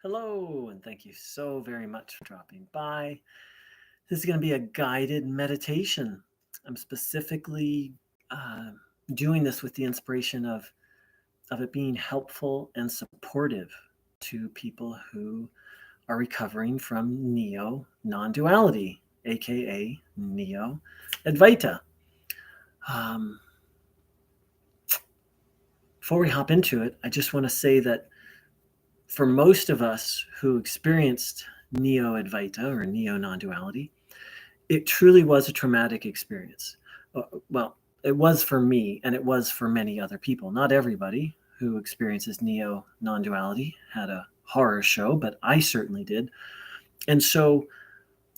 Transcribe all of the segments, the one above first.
Hello, and thank you so very much for dropping by. This is going to be a guided meditation. I'm specifically uh, doing this with the inspiration of it being helpful and supportive to people who are recovering from Neo-Nonduality, aka Neo-Advaita. Um, Before we hop into it, I just want to say that for most of us who experienced Neo-Advaita or Neo-Nonduality, it truly was a traumatic experience. Well, it was for me, and it was for many other people. Not everybody who experiences Neo-Nonduality had a horror show, but I certainly did. And so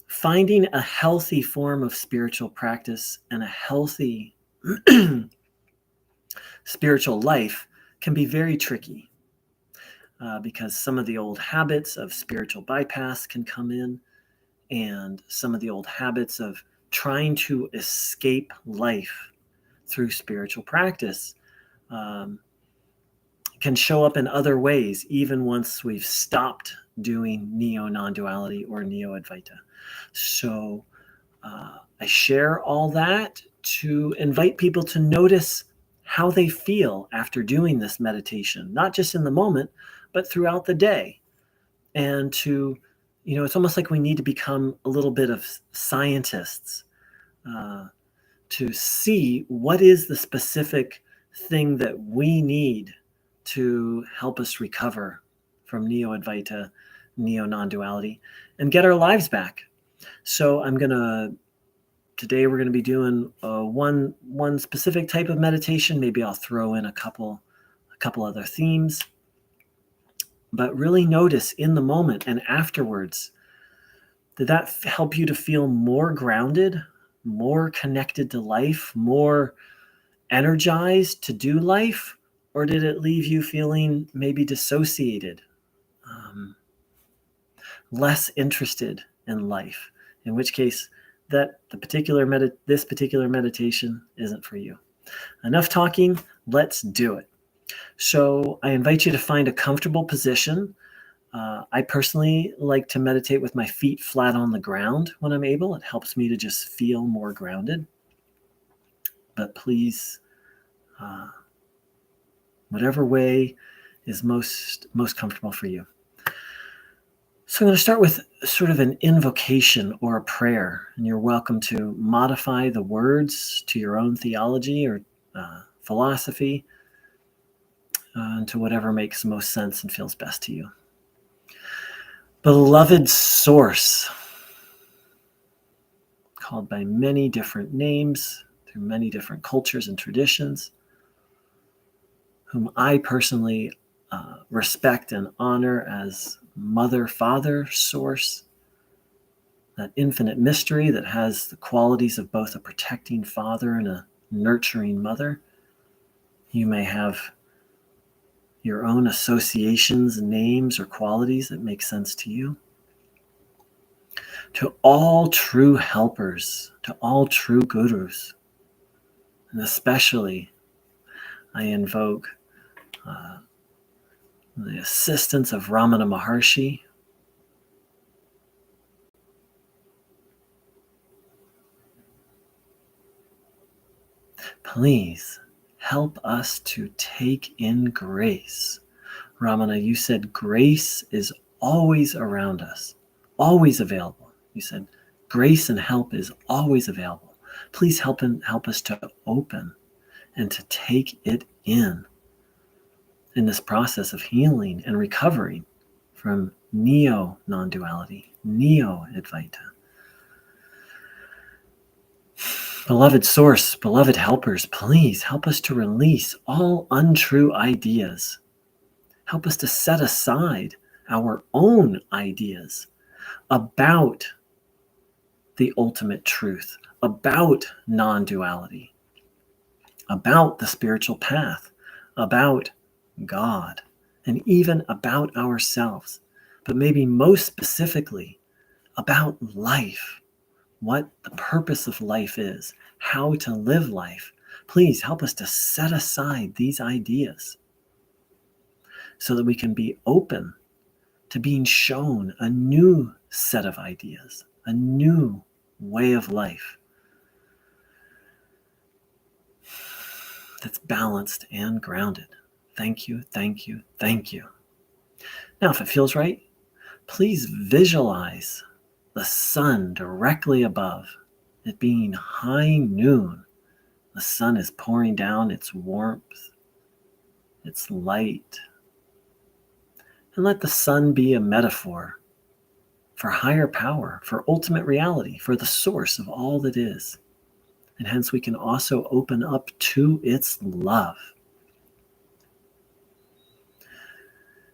finding a healthy form of spiritual practice and a healthy spiritual life can be very tricky. Because some of the old habits of spiritual bypass can come in, and some of the old habits of trying to escape life through spiritual practice um, can show up in other ways, even once we've stopped doing Neo-Nonduality or Neo-Advaita. So I share all that to invite people to notice how they feel after doing this meditation, not just in the moment, but throughout the day. And it's almost like we need to become a little bit of scientists to see what is the specific thing that we need to help us recover from Neo-Advaita, Neo-Nonduality, and get our lives back. So today we're going to be doing one specific type of meditation. Maybe I'll throw in a couple other themes. But really notice in the moment and afterwards, did that help you to feel more grounded, more connected to life, more energized to do life? Or did it leave you feeling maybe dissociated, less interested in life? In which case, this particular meditation isn't for you. Enough talking, let's do it. So I invite you to find a comfortable position. I personally like to meditate with my feet flat on the ground when I'm able. It helps me to just feel more grounded. But please, whatever way is most comfortable for you. So I'm going to start with sort of an invocation or a prayer, and you're welcome to modify the words to your own theology or philosophy, to whatever makes most sense and feels best to you. Beloved Source, called by many different names through many different cultures and traditions, whom I personally respect and honor as Mother, Father, Source, that infinite mystery that has the qualities of both a protecting father and a nurturing mother. You may have your own associations, names, or qualities that make sense to you. To all true helpers, to all true gurus, and especially I invoke the assistance of Ramana Maharshi, please help us to take in grace. Ramana, you said grace is always around us, always available. You said grace and help is always available. Please help us to open and to take it in this process of healing and recovering from Neo-Nonduality, Neo-Advaita. Beloved Source, beloved helpers, please help us to release all untrue ideas. Help us to set aside our own ideas about the ultimate truth, about non-duality, about the spiritual path, about God, and even about ourselves, but maybe most specifically about life, what the purpose of life is, how to live life. Please help us to set aside these ideas so that we can be open to being shown a new set of ideas, a new way of life that's balanced and grounded. Thank you, thank you, thank you. Now, if it feels right, please visualize the sun directly above, it being high noon. The sun is pouring down its warmth, its light. And let the sun be a metaphor for higher power, for ultimate reality, for the source of all that is. And hence we can also open up to its love.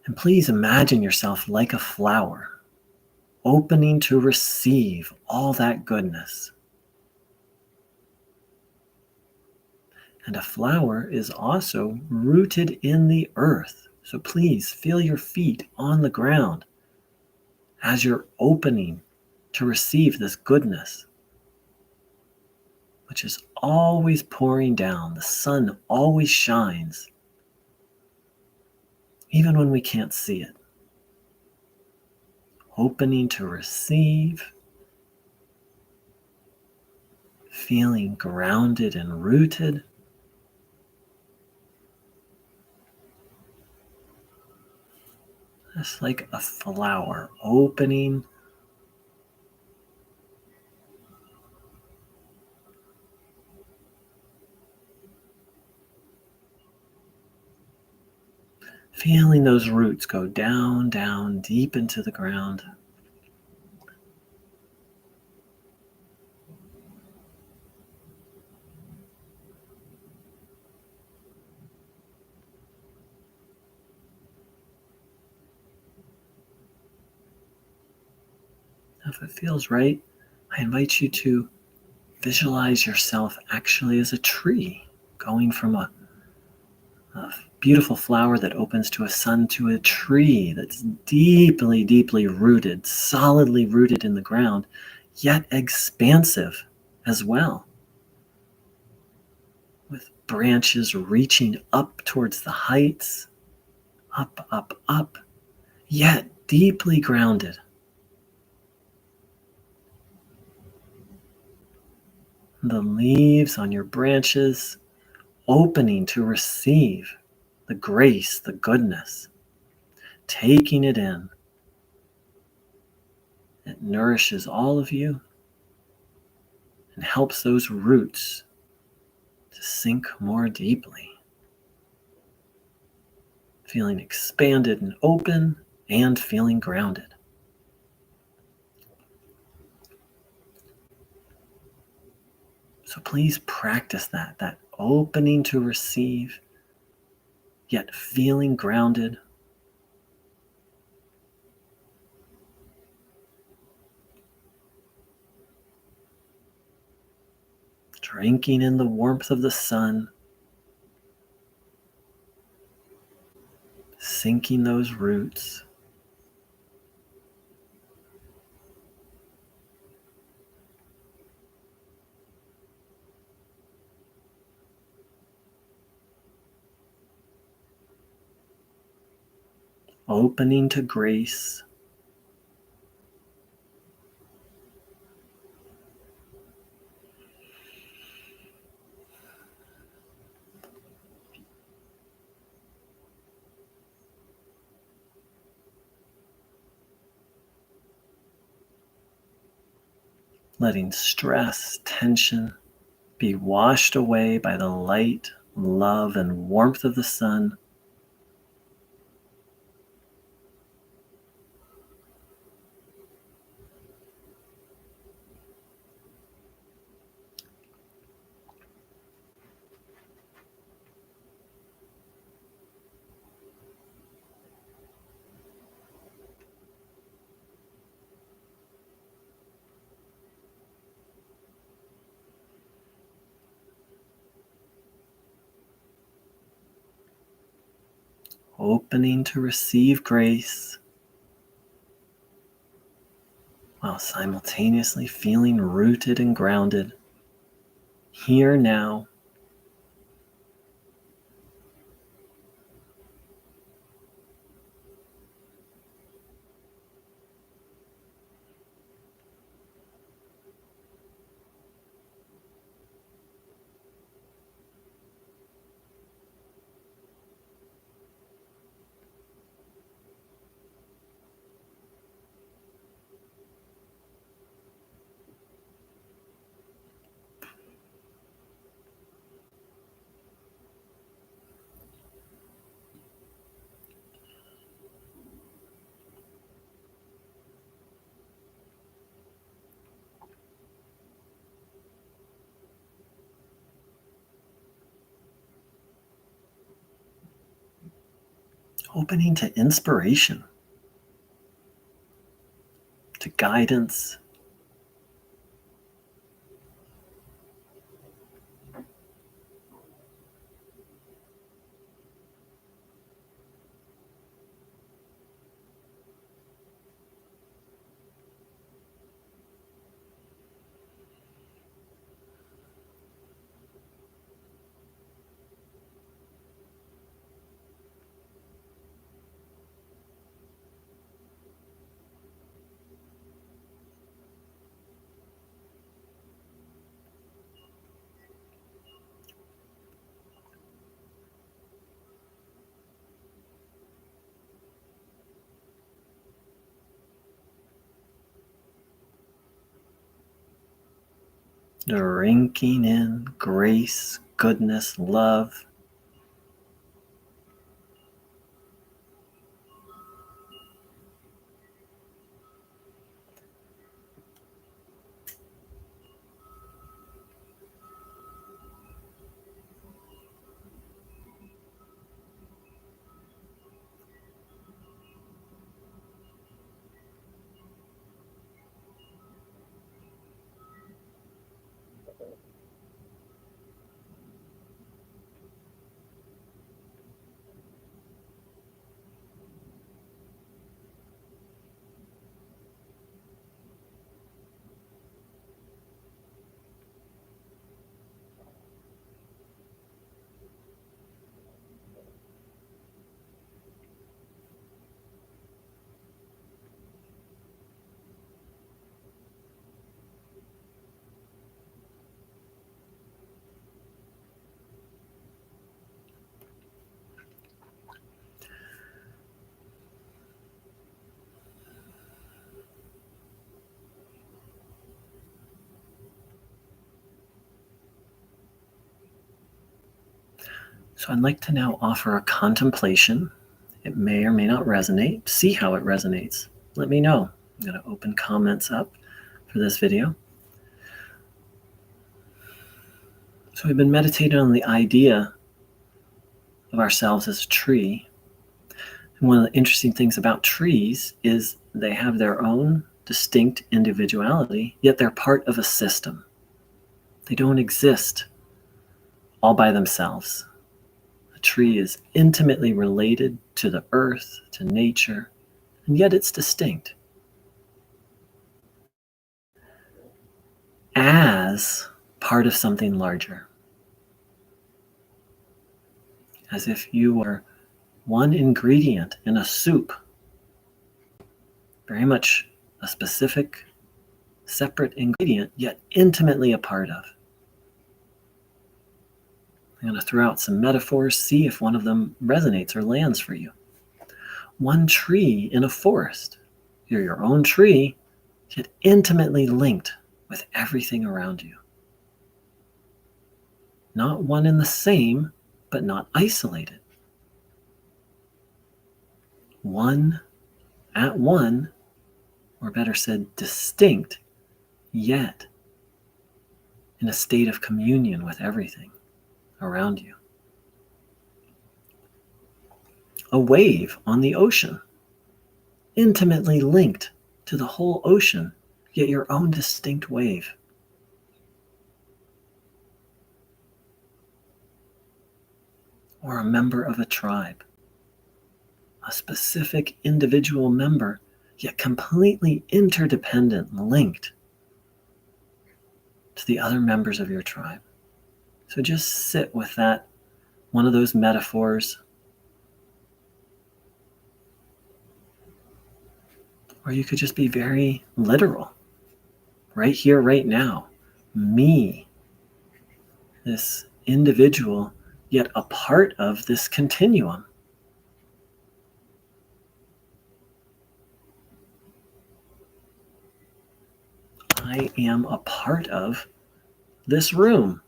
And please imagine yourself like a flower, opening to receive all that goodness. And a flower is also rooted in the earth. So please feel your feet on the ground as you're opening to receive this goodness, which is always pouring down. The sun always shines, even when we can't see it. Opening to receive, feeling grounded and rooted. Just like a flower opening, feeling those roots go down, down, deep into the ground. If it feels right, I invite you to visualize yourself actually as a tree, going from a beautiful flower that opens to a sun to a tree that's deeply, deeply rooted, solidly rooted in the ground, yet expansive as well, with branches reaching up towards the heights, up, up, up, yet deeply grounded. The leaves on your branches opening to receive the grace, the goodness, taking it in. It nourishes all of you and helps those roots to sink more deeply, feeling expanded and open and feeling grounded. So please practice that opening to receive, yet feeling grounded. Drinking in the warmth of the sun, sinking those roots. Opening to grace. Letting stress, tension be washed away by the light, love, and warmth of the sun. Opening to receive grace while simultaneously feeling rooted and grounded here now. opening to inspiration, to guidance. Drinking in grace, goodness, love. So I'd like to now offer a contemplation. It may or may not resonate. See how it resonates. Let me know. I'm going to open comments up for this video. So we've been meditating on the idea of ourselves as a tree. And one of the interesting things about trees is they have their own distinct individuality, yet they're part of a system. They don't exist all by themselves. A tree is intimately related to the earth, to nature, and yet it's distinct. As part of something larger. As if you were one ingredient in a soup, very much a specific, separate ingredient, yet intimately a part of. I'm going to throw out some metaphors, see if one of them resonates or lands for you. One tree in a forest. You're your own tree, yet intimately linked with everything around you. Not one and the same, but not isolated. One at one, or better said, distinct, yet in a state of communion with everything around you. A wave on the ocean, intimately linked to the whole ocean, yet your own distinct wave. Or a member of a tribe, a specific individual member, yet completely interdependent, linked to the other members of your tribe. So just sit with that, one of those metaphors. Or you could just be very literal. Right here, right now. Me, this individual, yet a part of this continuum. I am a part of this room.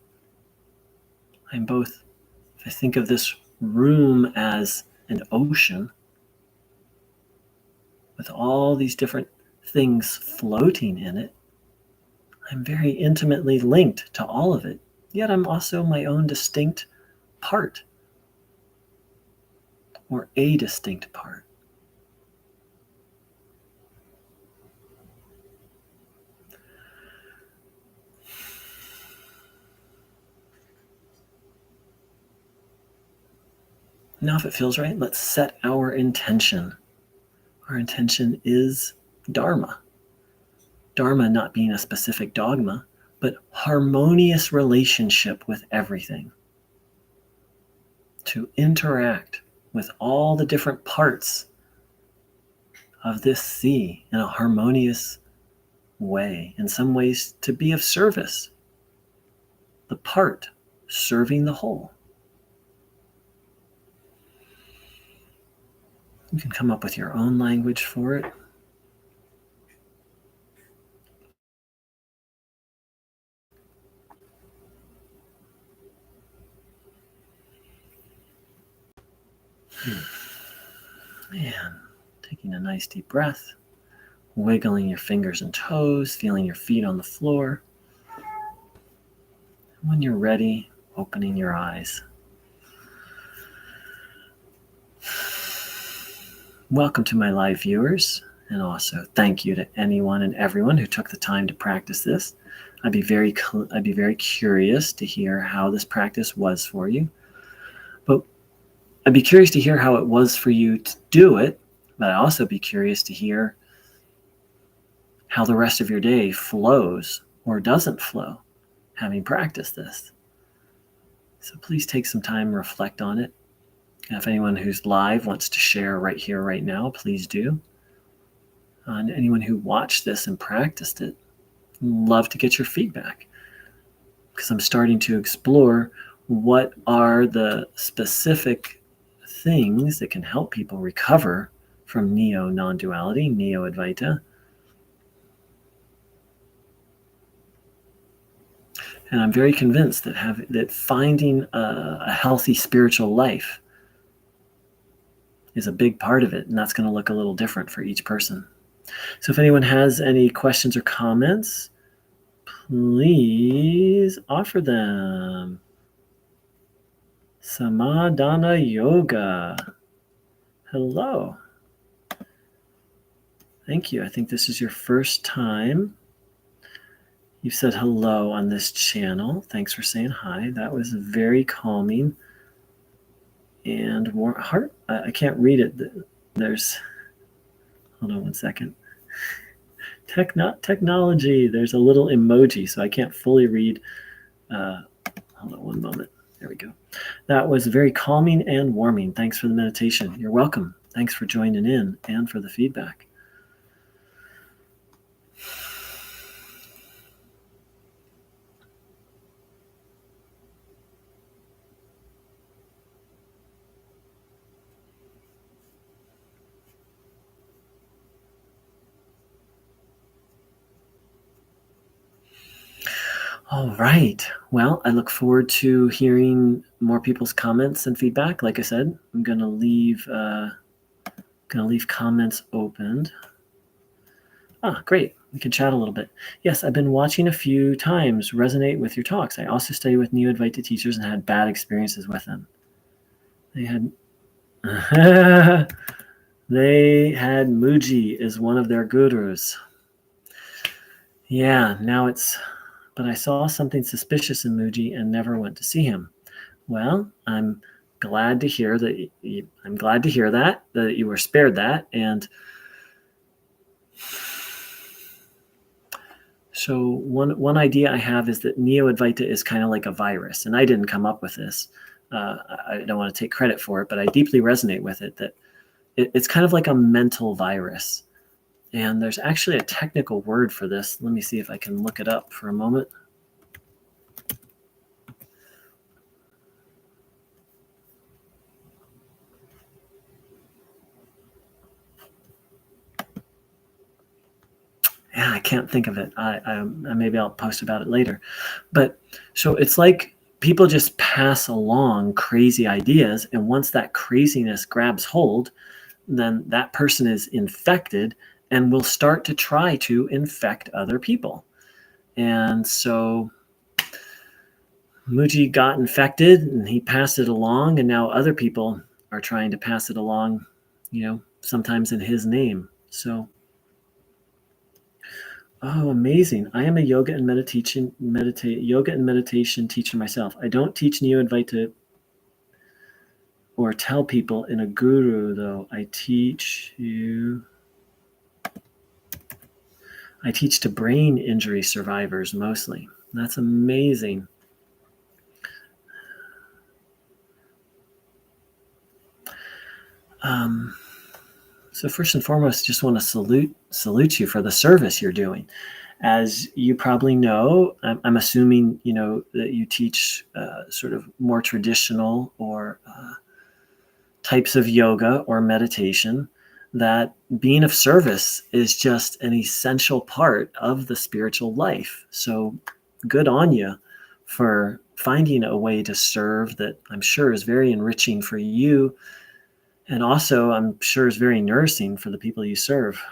I'm both, if I think of this room as an ocean with all these different things floating in it, I'm very intimately linked to all of it, yet I'm also my own distinct part. or a distinct part. Now, if it feels right, let's set our intention. Our intention is Dharma. Dharma not being a specific dogma, but harmonious relationship with everything. To interact with all the different parts of this sea in a harmonious way. In some ways, to be of service. The part serving the whole. You can come up with your own language for it. And taking a nice deep breath, wiggling your fingers and toes, feeling your feet on the floor. When you're ready, opening your eyes. Welcome to my live viewers, and also thank you to anyone and everyone who took the time to practice this. I'd be very curious to hear how this practice was for you. But I'd be curious to hear how it was for you to do it, but I'd also be curious to hear how the rest of your day flows or doesn't flow, having practiced this. So please take some time and reflect on it. And if anyone who's live wants to share right here, right now, please do. And anyone who watched this and practiced it, love to get your feedback, because I'm starting to explore what are the specific things that can help people recover from Neo-Nonduality, Neo-Advaita. And I'm very convinced that finding a healthy spiritual life is a big part of it, and that's going to look a little different for each person. So if anyone has any questions or comments, please offer them. Samadhana Yoga. Hello. Thank you. I think this is your first time. You said hello on this channel. Thanks for saying hi. That was very calming and warm heart. I can't read it. There's, hold on one second. Technology. There's a little emoji, so I can't fully read. Hold on one moment. There we go. That was very calming and warming. Thanks for the meditation. You're welcome. Thanks for joining in and for the feedback. All right. Well, I look forward to hearing more people's comments and feedback. Like I said, I'm gonna leave comments opened. Great. We can chat a little bit. Yes, I've been watching a few times. Resonate with your talks. I also study with Neo-Advaita teachers and had bad experiences with them. They had Muji as one of their gurus. Yeah, but I saw something suspicious in Muji and never went to see him. Well, I'm glad to hear that. That you were spared that. And so one idea I have is that Neo-Advaita is kind of like a virus, and I didn't come up with this. I don't want to take credit for it, but I deeply resonate with it. That it's kind of like a mental virus. And there's actually a technical word for this. Let me see if I can look it up for a moment. Yeah, I can't think of it. Maybe I'll post about it later. But so it's like people just pass along crazy ideas, and once that craziness grabs hold, then that person is infected and will start to try to infect other people. And so Muji got infected and he passed it along, and now other people are trying to pass it along, sometimes in his name. So, oh, amazing. I am a yoga and meditation teacher myself. I don't teach Neo-Advaita or tell people in a guru, though. I teach to brain injury survivors mostly. That's amazing. So first and foremost, just want to salute you for the service you're doing. As you probably know, I'm assuming that you teach sort of more traditional or types of yoga or meditation. That being of service is just an essential part of the spiritual life. So good on you for finding a way to serve that I'm sure is very enriching for you. And also, I'm sure is very nourishing for the people you serve.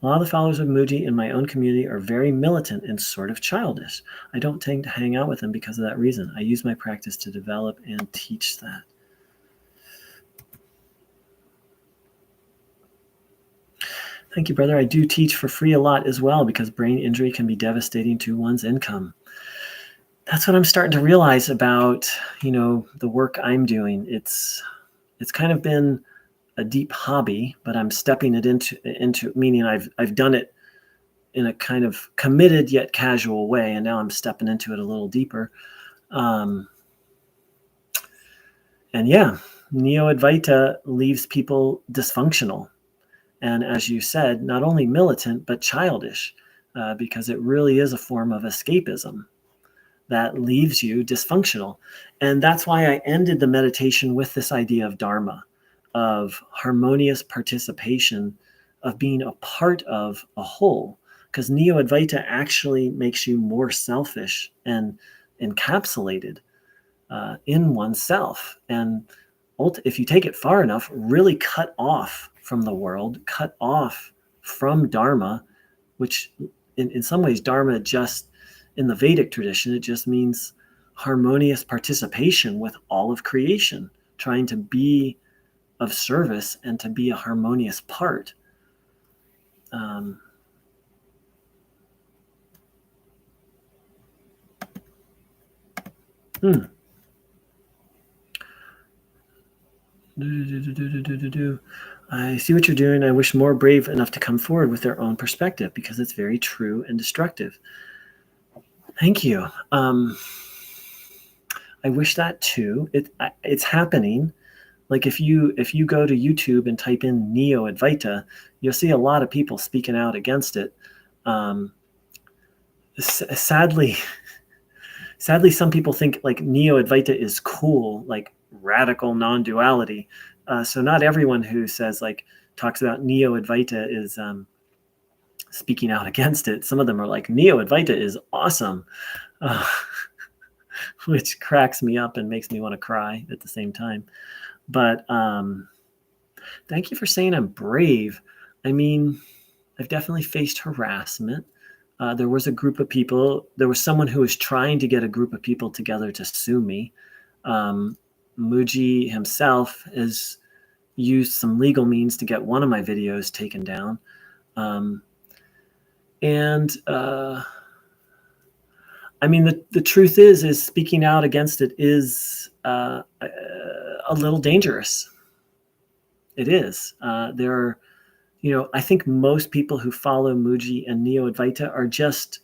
A lot of the followers of Mooji in my own community are very militant and sort of childish. I don't tend to hang out with them because of that reason. I use my practice to develop and teach that. Thank you, brother. I do teach for free a lot as well because brain injury can be devastating to one's income. That's what I'm starting to realize about, the work I'm doing. It's kind of been a deep hobby, but I'm stepping it into meaning I've done it in a kind of committed yet casual way, and now I'm stepping into it a little deeper. And yeah, Neo-Advaita leaves people dysfunctional. And as you said, not only militant, but childish, because it really is a form of escapism that leaves you dysfunctional. And that's why I ended the meditation with this idea of Dharma, of harmonious participation, of being a part of a whole. Because Neo-Advaita actually makes you more selfish and encapsulated in oneself. And if you take it far enough, really cut off from the world, cut off from Dharma, which in some ways, Dharma just, in the Vedic tradition, it just means harmonious participation with all of creation, trying to be of service and to be a harmonious part. I see what you're doing. I wish more brave enough to come forward with their own perspective because it's very true and destructive. Thank you. I wish that too. It's happening. Like if you go to YouTube and type in Neo-Advaita, you'll see a lot of people speaking out against it. Sadly, some people think like Neo-Advaita is cool, like radical non-duality. So not everyone who says talks about Neo-Advaita is speaking out against it. Some of them are like, Neo-Advaita is awesome, which cracks me up and makes me want to cry at the same time. But thank you for saying I'm brave. I mean, I've definitely faced harassment. There was a group of people. There was someone who was trying to get a group of people together to sue me. Mooji himself has used some legal means to get one of my videos taken down. I mean, the truth is speaking out against it is a little dangerous. It is. There are, I think most people who follow Mooji and Neo-Advaita are just,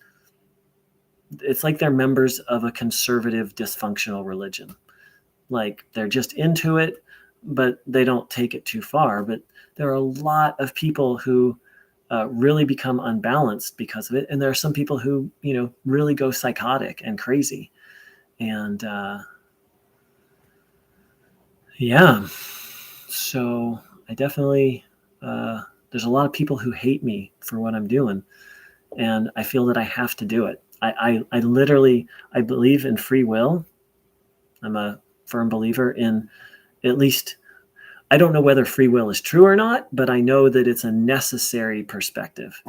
it's like they're members of a conservative, dysfunctional religion. Like they're just into it, but they don't take it too far. But there are a lot of people who really become unbalanced because of it. And there are some people who, really go psychotic and crazy. And yeah, so I definitely, there's a lot of people who hate me for what I'm doing. And I feel that I have to do it. I literally, I believe in free will. I'm a firm believer in, at least, I don't know whether free will is true or not, but I know that it's a necessary perspective.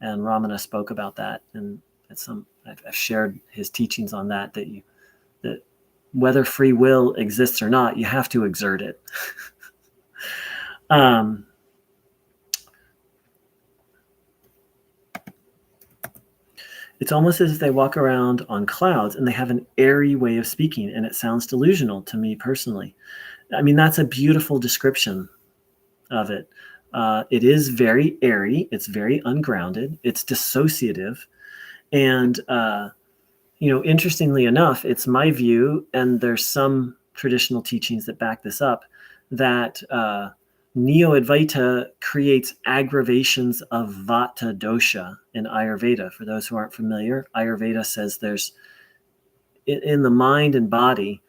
And Ramana spoke about that. And I've shared his teachings on that that whether free will exists or not, you have to exert it. It's almost as if they walk around on clouds and they have an airy way of speaking, and it sounds delusional to me personally. I mean, that's a beautiful description of it. It is very airy. It's very ungrounded. It's dissociative. And, interestingly enough, it's my view, and there's some traditional teachings that back this up, that Neo-Advaita creates aggravations of Vata dosha in Ayurveda. For those who aren't familiar, Ayurveda says there's, in the mind and body,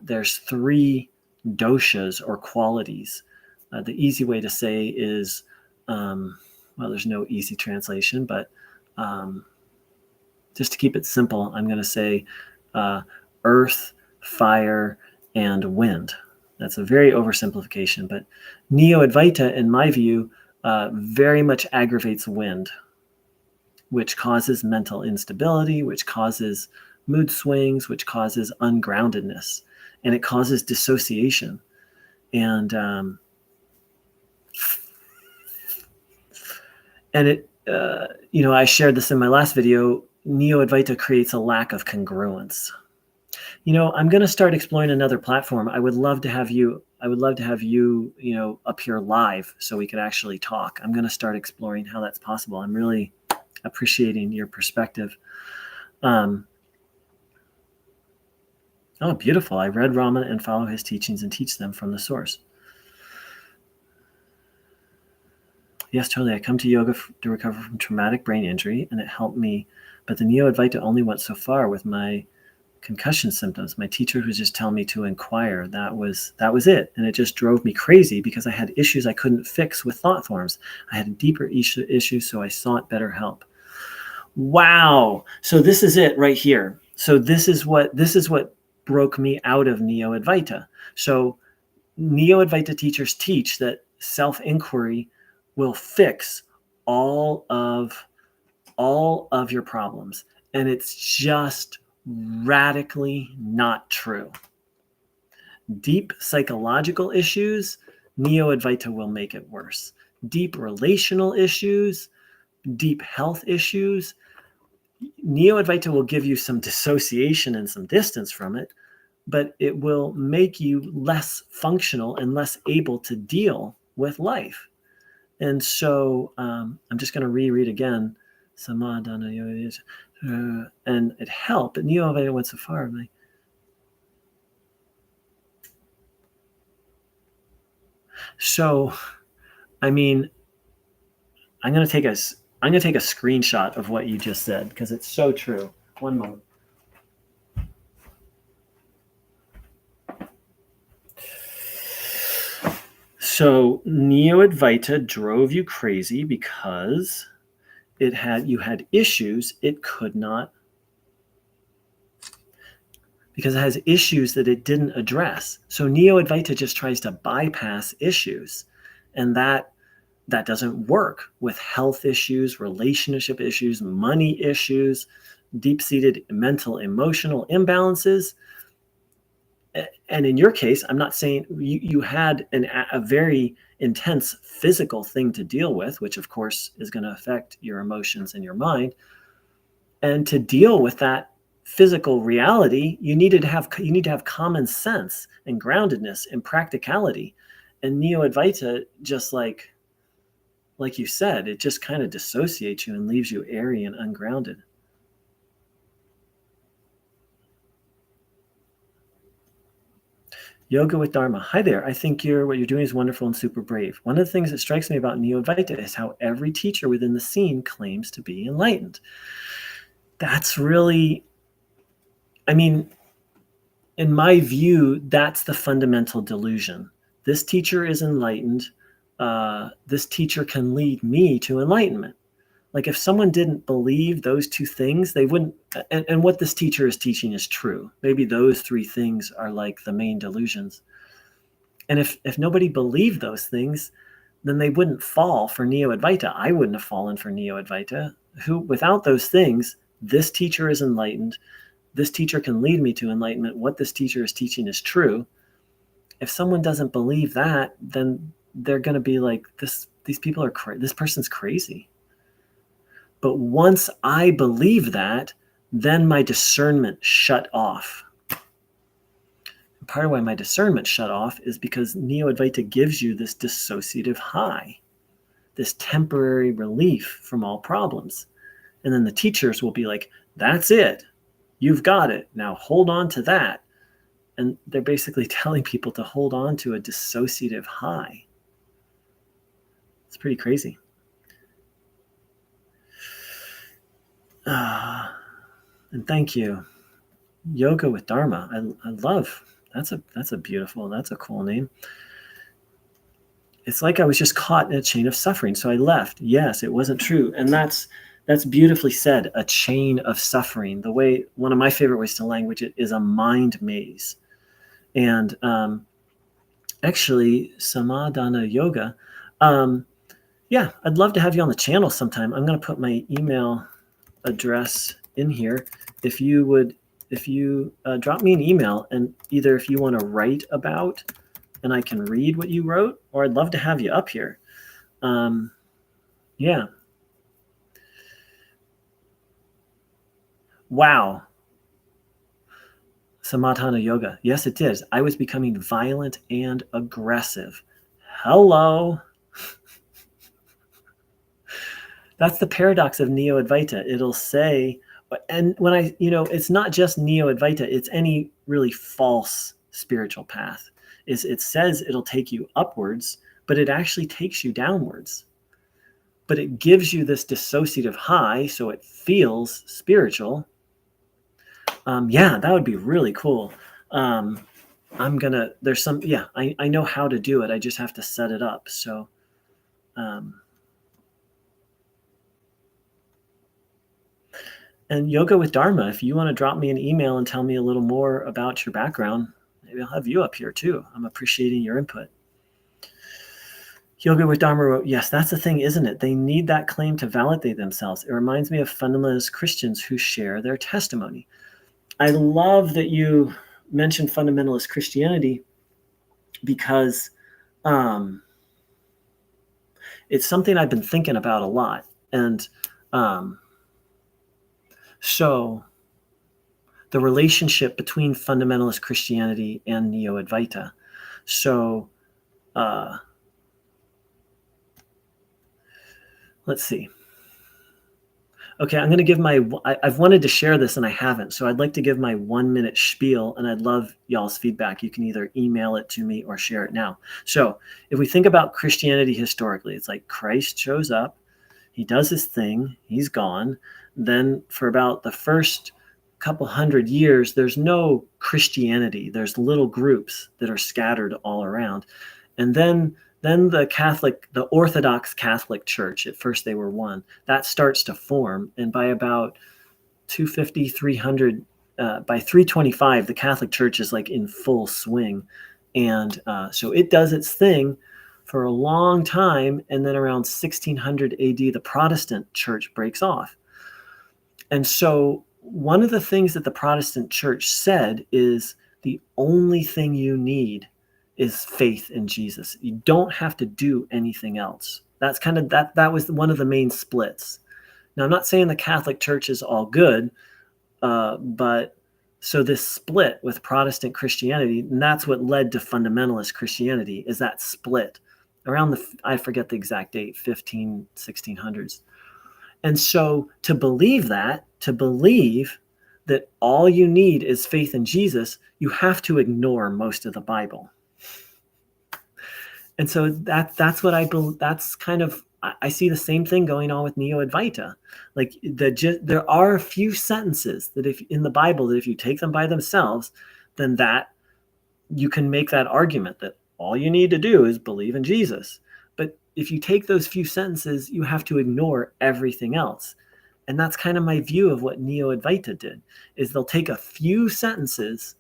there's 3 doshas or qualities. The easy way to say is, there's no easy translation, but just to keep it simple, I'm going to say earth, fire, and wind. That's a very oversimplification, but Neo-Advaita, in my view, very much aggravates wind, which causes mental instability, which causes mood swings, which causes ungroundedness, and it causes dissociation. And it, I shared this in my last video. Neo-Advaita creates a lack of congruence. I'm going to start exploring another platform. I would love to have you, up here live so we could actually talk. I'm going to start exploring how that's possible. I'm really appreciating your perspective. Oh, beautiful. I read Ramana and follow his teachings and teach them from the source. Yes, totally. I come to yoga to recover from traumatic brain injury, and it helped me. But the Neo-Advaita only went so far with my concussion symptoms. My teacher was just telling me to inquire. That was it. And it just drove me crazy because I had issues I couldn't fix with thought forms. I had a deeper issue, so I sought better help. Wow. So this is it right here. So this is what broke me out of Neo-Advaita. So Neo-Advaita teachers teach that self-inquiry will fix all of your problems. And it's just radically not true. Deep psychological issues, Neo-Advaita will make it worse. Deep relational issues, deep health issues, Neo-Advaita will give you some dissociation and some distance from it, but it will make you less functional and less able to deal with life. And so I'm just going to reread again. Samadana, and it helped, but Neo-Advaita went so far. So, I mean, I'm going to take a screenshot of what you just said because it's so true. One moment. So Neo-Advaita drove you crazy because you had issues it could not, because it has issues that it didn't address. So Neo-Advaita just tries to bypass issues, and that doesn't work with health issues, relationship issues, money issues, deep-seated mental, emotional imbalances. And in your case, I'm not saying you had a very intense physical thing to deal with, which of course is going to affect your emotions and your mind. And to deal with that physical reality, you need to have common sense and groundedness and practicality. And Neo-Advaita, just like you said, it just kind of dissociates you and leaves you airy and ungrounded. Yoga with Dharma. Hi there. I think what you're doing is wonderful and super brave. One of the things that strikes me about Neo-Advaita is how every teacher within the scene claims to be enlightened. That's really, in my view, that's the fundamental delusion. This teacher is enlightened. This teacher can lead me to enlightenment. Like if someone didn't believe those two things, they wouldn't, and what this teacher is teaching is true. Maybe those 3 things are like the main delusions. And if nobody believed those things, then they wouldn't fall for Neo-Advaita. I wouldn't have fallen for Neo-Advaita. Without those things, this teacher is enlightened. This teacher can lead me to enlightenment. What this teacher is teaching is true. If someone doesn't believe that, then they're going to be like, these people are this person's crazy. But once I believe that, then my discernment shut off. And part of why my discernment shut off is because Neo-Advaita gives you this dissociative high, this temporary relief from all problems. And then the teachers will be like, that's it. You've got it. Now hold on to that. And they're basically telling people to hold on to a dissociative high. It's pretty crazy. And thank you. Yoga with Dharma. I love, that's a cool name. It's like I was just caught in a chain of suffering, so I left. Yes, it wasn't true. And that's beautifully said, a chain of suffering. One of my favorite ways to language it is a mind maze. And actually, Samadhana Yoga, yeah, I'd love to have you on the channel sometime. I'm going to put my email address in here. If you drop me an email, and either if you want to write about and I can read what you wrote, or I'd love to have you up here. Yeah. Wow. Samatana Yoga. Yes, it is. I was becoming violent and aggressive. Hello. That's the paradox of Neo-Advaita. It'll say, and when it's not just Neo-Advaita, it's any really false spiritual path. It says it'll take you upwards, but it actually takes you downwards. But it gives you this dissociative high, so it feels spiritual. Yeah, that would be really cool. I know how to do it. I just have to set it up. So, and Yoga with Dharma, if you want to drop me an email and tell me a little more about your background, maybe I'll have you up here too. I'm appreciating your input. Yoga with Dharma wrote, yes, that's the thing, isn't it? They need that claim to validate themselves. It reminds me of fundamentalist Christians who share their testimony. I love that you mentioned fundamentalist Christianity because it's something I've been thinking about a lot. And so the relationship between fundamentalist Christianity and Neo-Advaita. So let's see. Okay, I'm going to give I've wanted to share this and I haven't. So I'd like to give my 1-minute spiel, and I'd love y'all's feedback. You can either email it to me or share it now. So if we think about Christianity historically, it's like Christ shows up, he does his thing, he's gone. Then for about the first couple hundred years, there's no Christianity. There's little groups that are scattered all around. And then the Orthodox Catholic Church, at first they were one, that starts to form. And by about 250, 300, by 325, the Catholic Church is like in full swing. And so it does its thing for a long time. And then around 1600 AD, the Protestant Church breaks off. And so one of the things that the Protestant Church said is the only thing you need is faith in Jesus. You don't have to do anything else. That's kind of that was one of the main splits. Now, I'm not saying the Catholic Church is all good, but so this split with Protestant Christianity, and that's what led to fundamentalist Christianity, is that split around I forget the exact date, 1600s. And so to believe that all you need is faith in Jesus, you have to ignore most of the Bible. And so that's what I believe. That's kind of, I see the same thing going on with Neo-Advaita. Like there are a few sentences that if in the Bible that if you take them by themselves, then that you can make that argument that all you need to do is believe in Jesus. But if you take those few sentences, you have to ignore everything else. And that's kind of my view of what Neo-Advaita did, is they'll take a few sentences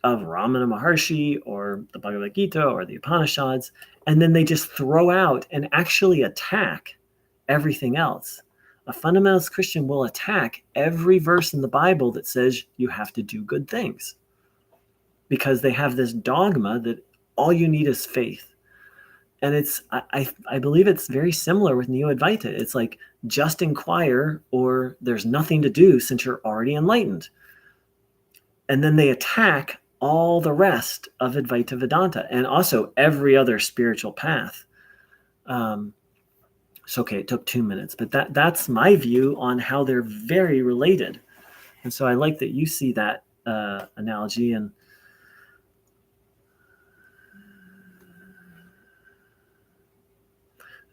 of Ramana Maharshi or the Bhagavad Gita or the Upanishads, and then they just throw out and actually attack everything else. A fundamentalist Christian will attack every verse in the Bible that says you have to do good things, because they have this dogma that all you need is faith. And I believe it's very similar with Neo-Advaita. It's like, just inquire or there's nothing to do since you're already enlightened. And then they attack all the rest of Advaita Vedanta and also every other spiritual path. So, okay, it took 2 minutes, but that's my view on how they're very related. And so I like that you see that analogy. And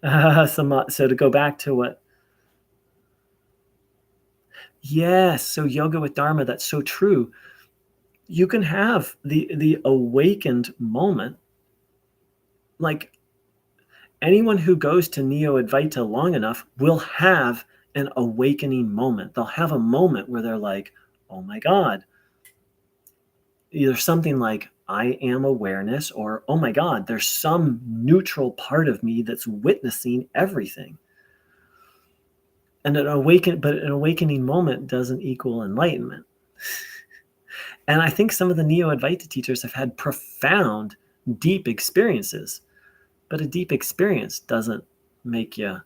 so to go back to what, yes, so yoga with Dharma, that's so true. You can have the awakened moment. Like, anyone who goes to Neo-Advaita long enough will have an awakening moment. They'll have a moment where they're like, oh my God. Either something like, I am awareness, or, oh my God, there's some neutral part of me that's witnessing everything. And an awakening moment doesn't equal enlightenment. And I think some of the Neo-Advaita teachers have had profound, deep experiences, but a deep experience doesn't make you,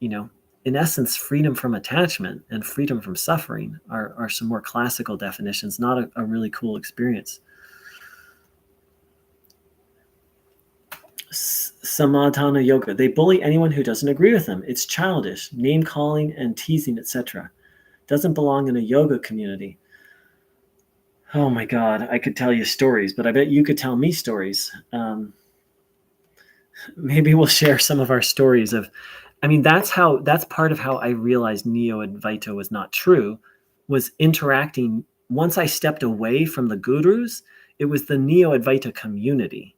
in essence, freedom from attachment and freedom from suffering are some more classical definitions, not a really cool experience. Samadhana yoga. They bully anyone who doesn't agree with them. It's childish, name calling and teasing, etc. Doesn't belong in a yoga community. Oh my God, I could tell you stories, but I bet you could tell me stories. Maybe we'll share some of our stories of, that's part of how I realized Neo-Advaita was not true, was interacting. Once I stepped away from the gurus, it was the Neo-Advaita community.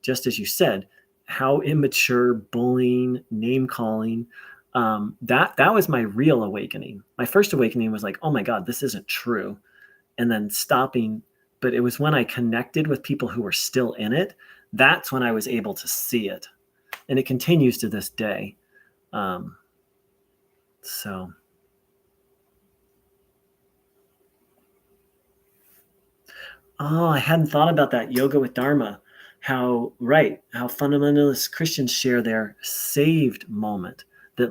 Just as you said, how immature, bullying, name calling, that was my real awakening. My first awakening was like, oh my God, this isn't true. And then stopping. But it was when I connected with people who were still in it, that's when I was able to see it. And it continues to this day. So. Oh, I hadn't thought about that. Yoga with Dharma. How fundamentalist Christians share their saved moment. That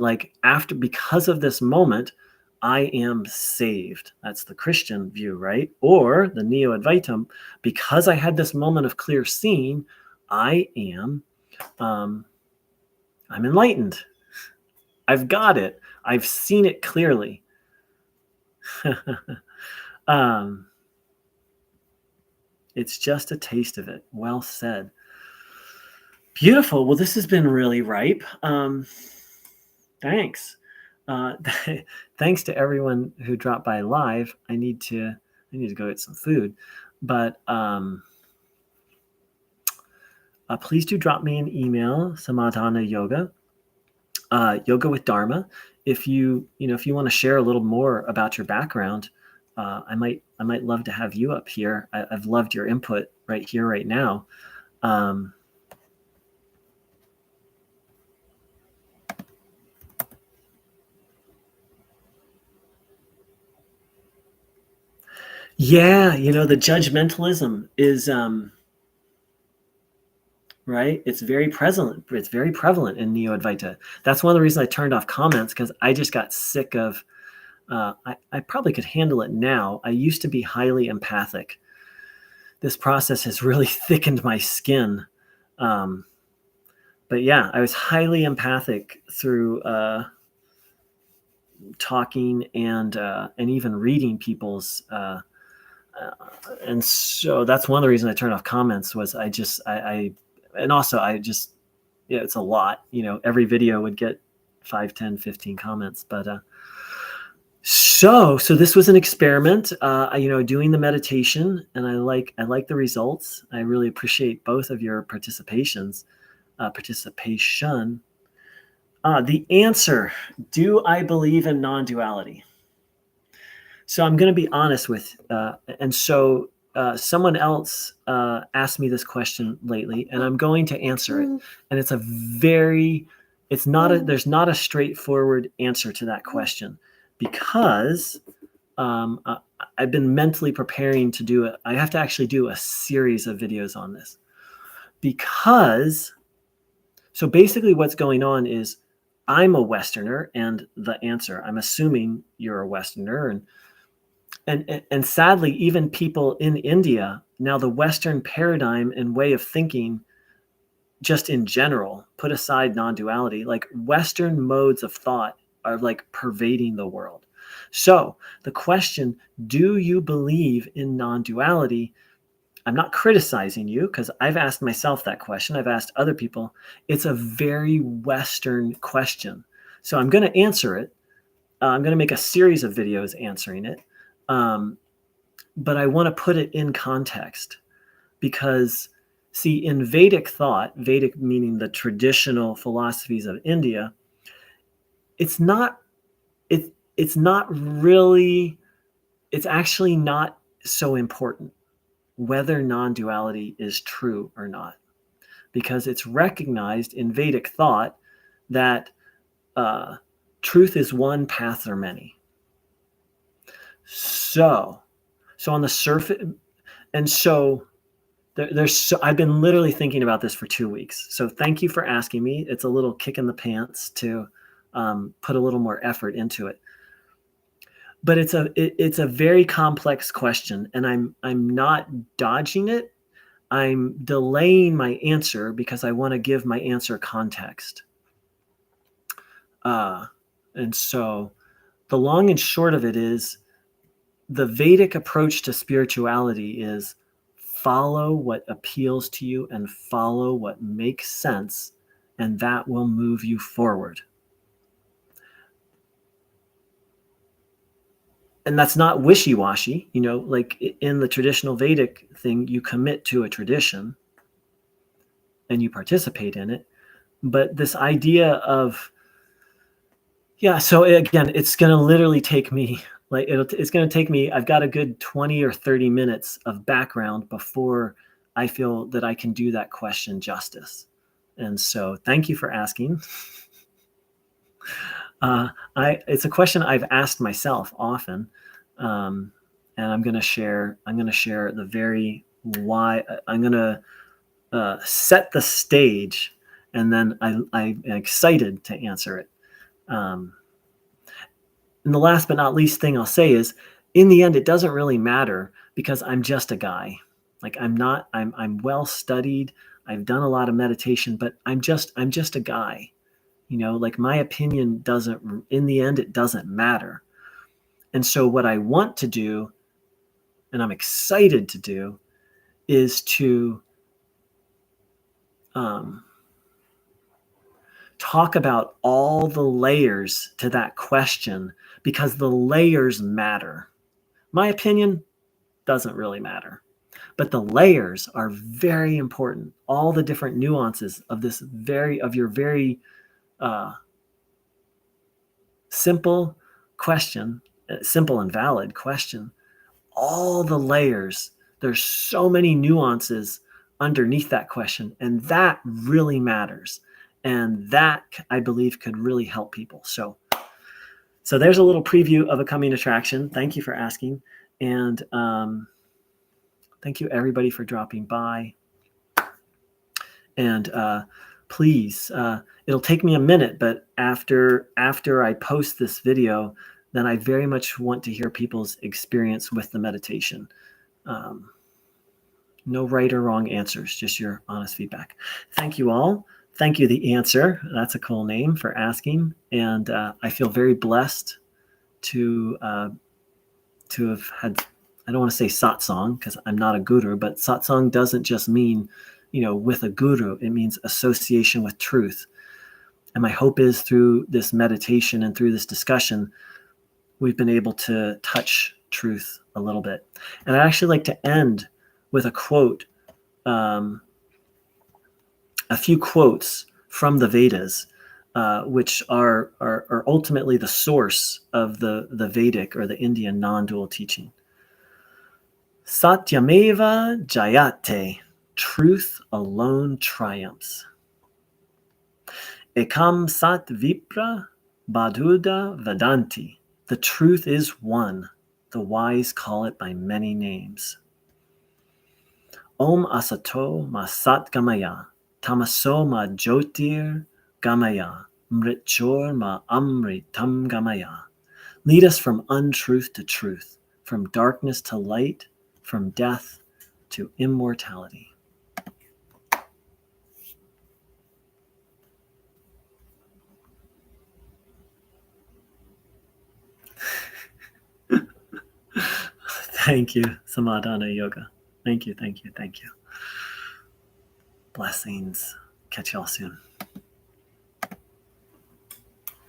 because of this moment, I am saved. That's the Christian view, right? Or the Neo-Advaita, because I had this moment of clear seeing, I am, I'm enlightened. I've got it. I've seen it clearly. It's just a taste of it. Well said. Beautiful. Well, this has been really ripe. Thanks. Thanks to everyone who dropped by live. I need to go get some food, but please do drop me an email, Samadhana Yoga, Yoga with Dharma. If you want to share a little more about your background, I might love to have you up here. I've loved your input right here, right now. Yeah, the judgmentalism is right. It's very prevalent. It's very prevalent in Neo-Advaita. That's one of the reasons I turned off comments, because I just got sick of. I probably could handle it now. I used to be highly empathic. This process has really thickened my skin. But yeah, I was highly empathic through talking and even reading people's. And so that's one of the reasons I turned off comments. Was it's a lot. Every video would get 5, 10, 15 comments, but. So this was an experiment, doing the meditation, and I like the results. I really appreciate both of your participation. The answer: do I believe in non-duality? So I'm going to be honest with, and so someone else asked me this question lately, and I'm going to answer it, and it's a very there's not a straightforward answer to that question, because I've been mentally preparing to do it. I have to actually do a series of videos on this, because so basically what's going on is I'm a Westerner, and the answer, I'm assuming you're a Westerner, and sadly, even people in India, now the Western paradigm and way of thinking, just in general, put aside non-duality, like Western modes of thought are like pervading the world. So the question, do you believe in non-duality? I'm not criticizing you, because I've asked myself that question. I've asked other people. It's a very Western question. So I'm going to answer it. I'm going to make a series of videos answering it. But I want to put it in context, because, see, in Vedic thought, Vedic meaning the traditional philosophies of India, it's not really, it's actually not so important whether non-duality is true or not, because it's recognized in Vedic thought that truth is one, paths are many. So on the surface, and so I've been literally thinking about this for 2 weeks. So thank you for asking me. It's a little kick in the pants to put a little more effort into it. But it's a very complex question, and I'm not dodging it. I'm delaying my answer because I want to give my answer context. And so the long and short of it is, the Vedic approach to spirituality is follow what appeals to you and follow what makes sense, and that will move you forward. And that's not wishy-washy, like in the traditional Vedic thing, you commit to a tradition and you participate in it. But this idea of, so again, it's going to literally take me, it's going to take me, I've got a good 20 or 30 minutes of background before I feel that I can do that question justice. And so thank you for asking. It's a question I've asked myself often. And I'm going to share the very why. I'm going to set the stage, and then I'm excited to answer it. And the last but not least thing I'll say is, in the end, it doesn't really matter, because I'm just a guy. Like I'm well studied. I've done a lot of meditation, but I'm just a guy. Like my opinion doesn't, in the end, it doesn't matter. And so what I want to do, and I'm excited to do, is to talk about all the layers to that question, because the layers matter. My opinion doesn't really matter, but the layers are very important. All the different nuances of your very simple question, simple and valid question, all the layers, there's so many nuances underneath that question, and that really matters. And that, I believe, could really help people. So there's a little preview of a coming attraction. Thank you for asking. And thank you, everybody, for dropping by. And please, it'll take me a minute, but after I post this video, then I very much want to hear people's experience with the meditation. No right or wrong answers, just your honest feedback. Thank you all. Thank you, The Answer. That's a cool name, for asking. And I feel very blessed to have had, I don't want to say satsang, because I'm not a guru, but satsang doesn't just mean, with a guru. It means association with truth. And my hope is, through this meditation and through this discussion, we've been able to touch truth a little bit. And I'd actually like to end with a quote, a few quotes from the Vedas, which are ultimately the source of the Vedic or the Indian non-dual teaching. Satyameva Jayate, truth alone triumphs. Ekam sat vipra baduda vedanti. The truth is one. The wise call it by many names. Om asato ma sat gamaya. Tamaso ma jyotir gamaya. Mritchor ma amritam gamaya. Lead us from untruth to truth, from darkness to light, from death to immortality. Thank you, Samadhana Yoga. Thank you, thank you, thank you. Blessings. Catch y'all soon.